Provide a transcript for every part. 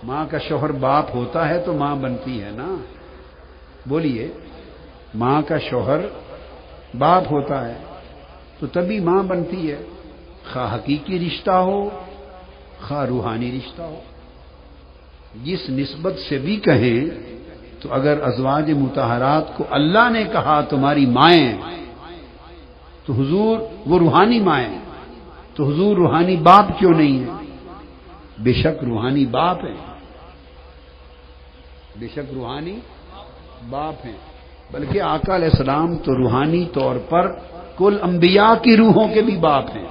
ماں کا شوہر باپ ہوتا ہے تو ماں بنتی ہے نا. بولیے, ماں کا شوہر باپ ہوتا ہے تو تبھی ماں بنتی ہے, خواہ حقیقی رشتہ ہو خواہ روحانی رشتہ ہو. جس نسبت سے بھی کہیں تو اگر ازواج مطہرات کو اللہ نے کہا تمہاری مائیں تو حضور وہ روحانی مائیں, تو حضور روحانی باپ کیوں نہیں ہے؟ بے شک روحانی باپ ہیں, بے شک روحانی باپ ہیں. بلکہ آقا علیہ السلام تو روحانی طور پر کل انبیاء کی روحوں کے بھی باپ ہیں.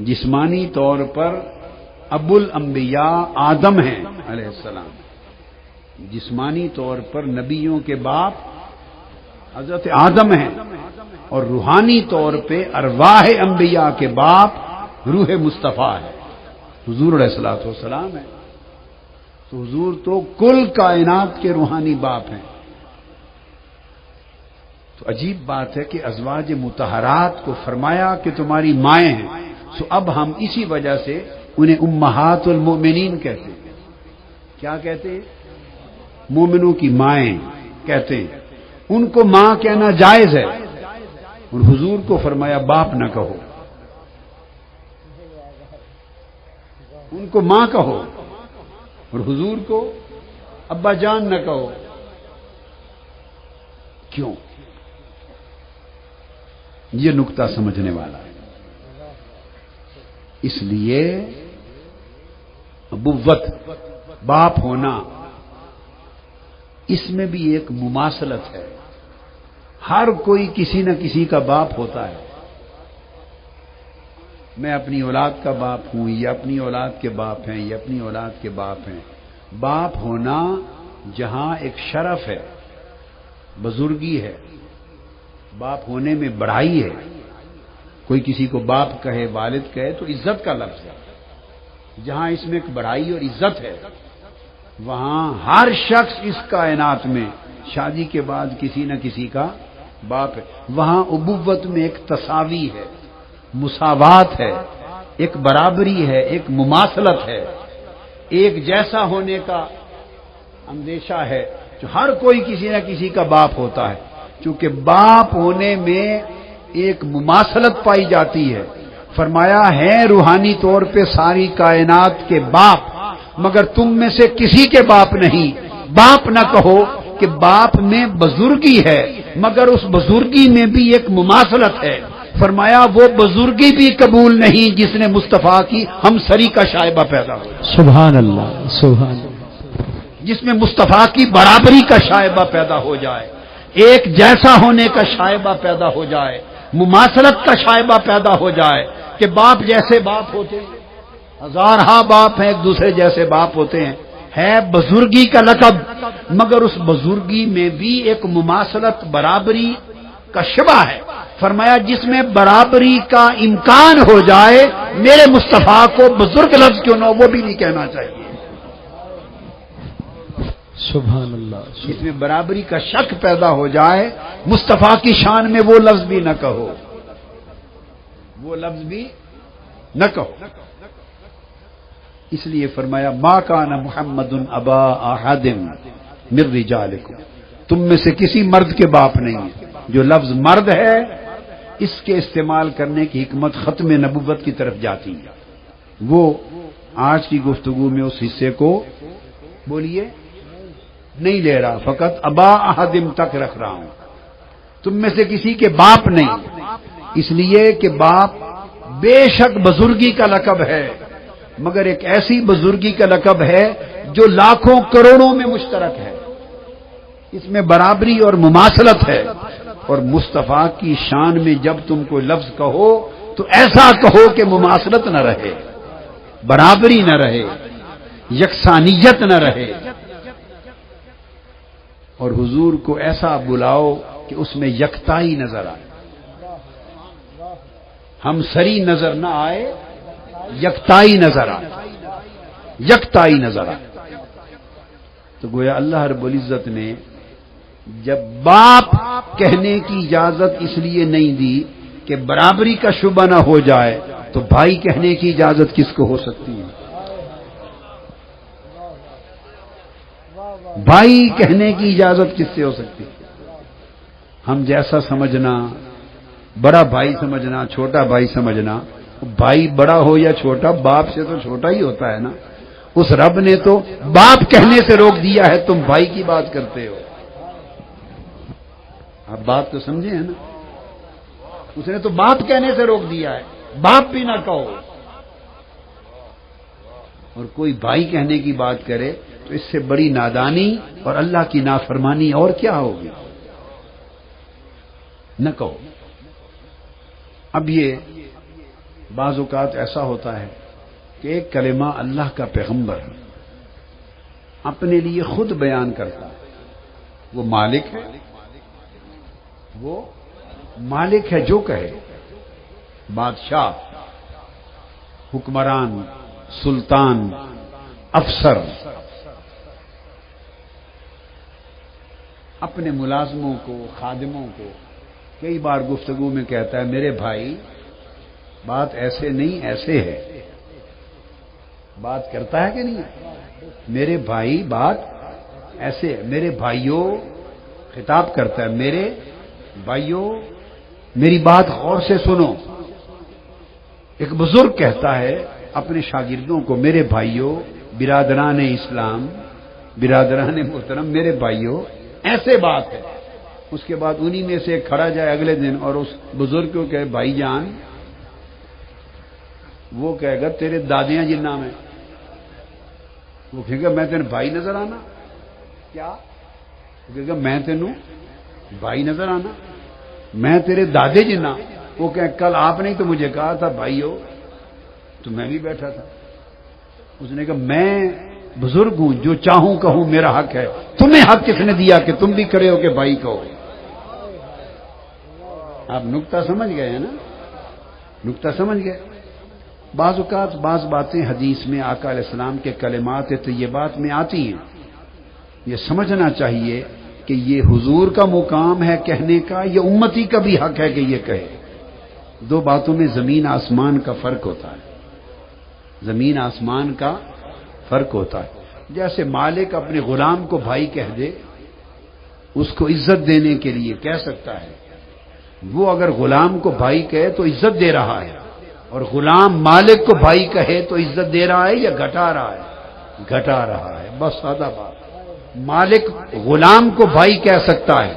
جسمانی طور پر ابو الانبیاء آدم ہیں علیہ السلام, جسمانی طور پر نبیوں کے باپ حضرت آدم ہیں, اور روحانی طور پہ ارواح انبیاء کے باپ روح مصطفیٰ ہے, حضور علیہ الصلوۃ والسلام ہے. تو حضور تو کل کائنات کے روحانی باپ ہیں. تو عجیب بات ہے کہ ازواج مطہرات کو فرمایا کہ تمہاری مائیں ہیں, تو اب ہم اسی وجہ سے انہیں امہات المؤمنین کہتے ہیں. کیا کہتے ہیں؟ مومنوں کی مائیں کہتے ہیں. ان کو ماں کہنا جائز ہے, اور حضور کو فرمایا باپ نہ کہو, ان کو ماں کہو, اور حضور کو ابا جان نہ کہو. کیوں؟ یہ نقطہ سمجھنے والا ہے. اس لیے ابوت باپ ہونا اس میں بھی ایک مماثلت ہے. ہر کوئی کسی نہ کسی کا باپ ہوتا ہے. میں اپنی اولاد کا باپ ہوں, یہ اپنی اولاد کے باپ ہیں, یہ اپنی اولاد کے باپ ہیں. باپ ہونا جہاں ایک شرف ہے, بزرگی ہے, باپ ہونے میں بڑائی ہے. کوئی کسی کو باپ کہے, والد کہے تو عزت کا لفظ ہے. جہاں اس میں ایک بڑائی اور عزت ہے, وہاں ہر شخص اس کائنات میں شادی کے بعد کسی نہ کسی کا باپ ہے. وہاں ابوت میں ایک تساوی ہے, مساوات ہے, ایک برابری ہے, ایک مماثلت ہے, ایک جیسا ہونے کا اندیشہ ہے. جو ہر کوئی کسی نہ کسی کا باپ ہوتا ہے. چونکہ باپ ہونے میں ایک مماثلت پائی جاتی ہے. فرمایا ہے روحانی طور پہ ساری کائنات کے باپ, مگر تم میں سے کسی کے باپ نہیں. باپ نہ کہو کہ باپ میں بزرگی ہے, مگر اس بزرگی میں بھی ایک مماثلت ہے. فرمایا وہ بزرگی بھی قبول نہیں جس نے مصطفیٰ کی ہمسری کا شائبہ پیدا ہو. سبحان اللہ, سبحان اللہ. جس میں مصطفیٰ کی برابری کا شائبہ پیدا ہو جائے, ایک جیسا ہونے کا شائبہ پیدا ہو جائے, مماثلت کا شائبہ پیدا ہو جائے کہ باپ جیسے باپ ہوتے ہیں, ہزارہا باپ ہیں ایک دوسرے جیسے باپ ہوتے ہیں. ہے بزرگی کا لقب, مگر اس بزرگی میں بھی ایک مماثلت برابری کا شبہ ہے. فرمایا جس میں برابری کا امکان ہو جائے, میرے مصطفیٰ کو بزرگ لفظ کیوں نہ ہو وہ بھی نہیں کہنا چاہیے. سبحان اللہ. جس میں برابری کا شک پیدا ہو جائے, مصطفیٰ کی شان میں وہ لفظ بھی نہ کہو, وہ لفظ بھی نہ کہو. اس لیے فرمایا ما کان محمد ابا احد من رجالکم, تم میں سے کسی مرد کے باپ نہیں ہے. جو لفظ مرد ہے اس کے استعمال کرنے کی حکمت ختم نبوت کی طرف جاتی ہے. وہ آج کی گفتگو میں اس حصے کو بولیے نہیں لے رہا, فقط ابا احدم تک رکھ رہا ہوں. تم میں سے کسی کے باپ نہیں, اس لیے کہ باپ بے شک بزرگی کا لقب ہے, مگر ایک ایسی بزرگی کا لقب ہے جو لاکھوں کروڑوں میں مشترک ہے. اس میں برابری اور مماثلت ہے. اور مصطفیٰ کی شان میں جب تم کو لفظ کہو تو ایسا کہو کہ مماثلت نہ رہے, برابری نہ رہے, یکسانیت نہ رہے. اور حضور کو ایسا بلاؤ کہ اس میں یکتائی نظر آئے, ہم سری نظر نہ آئے, یکتائی نظر آئے, یکتائی نظر آئے. تو گویا اللہ رب العزت نے جب باپ کہنے کی اجازت اس لیے نہیں دی کہ برابری کا شبہ نہ ہو جائے, تو بھائی کہنے کی اجازت کس کو ہو سکتی ہے؟ بھائی کہنے کی اجازت کس سے ہو سکتی ہے؟ ہم جیسا سمجھنا، بڑا بھائی سمجھنا، چھوٹا بھائی سمجھنا، بھائی بڑا ہو یا چھوٹا باپ سے تو چھوٹا ہی ہوتا ہے نا. اس رب نے تو باپ کہنے سے روک دیا ہے، تم بھائی کی بات کرتے ہو. آپ بات تو سمجھے ہیں نا. اس نے تو باپ کہنے سے روک دیا ہے، باپ بھی نہ کہو. اور کوئی بھائی کہنے کی بات کرے تو اس سے بڑی نادانی اور اللہ کی نافرمانی اور کیا ہوگی؟ نہ کہو. اب یہ بعض اوقات ایسا ہوتا ہے کہ ایک کلمہ اللہ کا پیغمبر اپنے لیے خود بیان کرتا ہے. وہ مالک ہے، وہ مالک ہے، جو کہے، بادشاہ، حکمران، سلطان، افسر، اپنے ملازموں کو، خادموں کو کئی بار گفتگو میں کہتا ہے میرے بھائی بات ایسے نہیں ایسے ہے. بات کرتا ہے کہ نہیں؟ میرے بھائی بات ایسے ہے. میرے بھائیوں، خطاب کرتا ہے، میرے بھائیوں میری بات غور سے سنو. ایک بزرگ کہتا ہے اپنے شاگردوں کو، میرے بھائیوں، برادران اسلام، برادران محترم، میرے بھائیوں ایسے بات ہے. اس کے بعد انہی میں سے کھڑا جائے اگلے دن اور اس بزرگ کو کہے بھائی جان، وہ کہے گا تیرے دادیاں جن نام ہے. وہ کہے گا میں تین بھائی نظر آنا کیا؟ وہ کہے گا میں تینوں بھائی نظر آنا، میں تیرے دادے جنا. وہ کہ کل آپ نے تو مجھے کہا تھا بھائیو، تو میں بھی بیٹھا تھا. اس نے کہا میں بزرگ ہوں، جو چاہوں کہوں، میرا حق ہے. تمہیں حق کس نے دیا کہ تم بھی کرے ہو کہ بھائی کہو؟ آپ نکتہ سمجھ گئے ہیں نا؟ نکتہ سمجھ گئے. بعض اوقات بعض باتیں حدیث میں آقا علیہ السلام کے کلمات طیبات میں آتی ہیں. یہ سمجھنا چاہیے کہ یہ حضور کا مقام ہے کہنے کا، یہ امتی کا بھی حق ہے کہ یہ کہے. دو باتوں میں زمین آسمان کا فرق ہوتا ہے. زمین آسمان کا فرق ہوتا ہے. جیسے مالک اپنے غلام کو بھائی کہہ دے، اس کو عزت دینے کے لیے کہہ سکتا ہے. وہ اگر غلام کو بھائی کہے تو عزت دے رہا ہے، اور غلام مالک کو بھائی کہے تو عزت دے رہا ہے یا گھٹا رہا ہے؟ گھٹا رہا ہے. بس سادہ بات. مالک غلام کو بھائی کہہ سکتا ہے،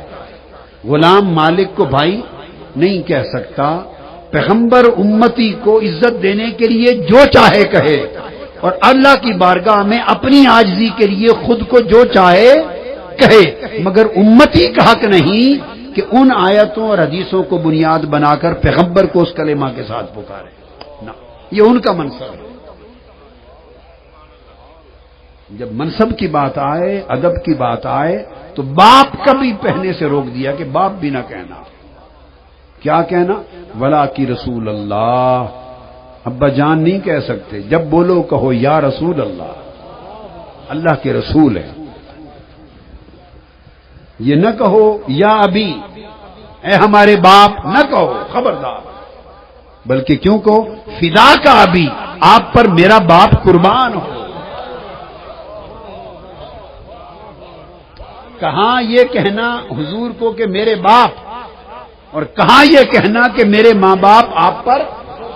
غلام مالک کو بھائی نہیں کہہ سکتا. پیغمبر امتی کو عزت دینے کے لیے جو چاہے کہے، اور اللہ کی بارگاہ میں اپنی عاجزی کے لیے خود کو جو چاہے کہے. مگر امتی کا حق نہیں کہ ان آیتوں اور حدیثوں کو بنیاد بنا کر پیغمبر کو اس کلمہ کے ساتھ پکارے. نہ، یہ ان کا منصب ہے. جب منصب کی بات آئے، ادب کی بات آئے، تو باپ کا بھی پہنے سے روک دیا کہ باپ بھی نہ کہنا. کیا کہنا؟ ولا کی رسول اللہ. ابا جان نہیں کہہ سکتے. جب بولو کہو یا رسول اللہ، اللہ کے رسول ہے. یہ نہ کہو یا ابھی، اے ہمارے باپ، نہ کہو، خبردار. بلکہ کیوں کہو فدا کا ابھی، آپ پر میرا باپ قربان ہو. کہاں یہ کہنا حضور کو کہ میرے باپ، اور کہاں یہ کہنا کہ میرے ماں باپ آپ پر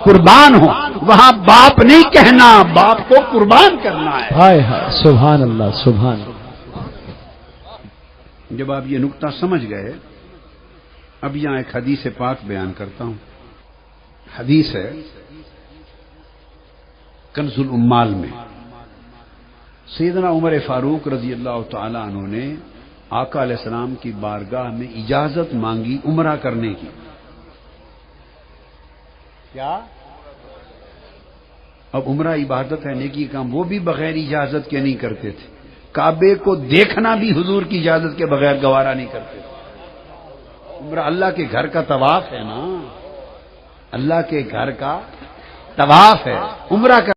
قربان ہو. وہاں باپ نہیں کہنا، باپ کو قربان کرنا ہے. ہائے ہائے، سبحان اللہ، سبحان اللہ. جب آپ یہ نقطہ سمجھ گئے، اب یہاں ایک حدیث پاک بیان کرتا ہوں. حدیث ہے کنز الامال میں. سیدنا عمر فاروق رضی اللہ تعالی عنہ نے آقا علیہ السلام کی بارگاہ میں اجازت مانگی عمرہ کرنے کی. کیا؟ اب عمرہ عبادت ہے، نیکی کام، وہ بھی بغیر اجازت کے نہیں کرتے تھے. کعبے کو دیکھنا بھی حضور کی اجازت کے بغیر گوارا نہیں کرتے تھے. عمرہ اللہ کے گھر کا طواف ہے نا، اللہ کے گھر کا طواف ہے. عمرہ کا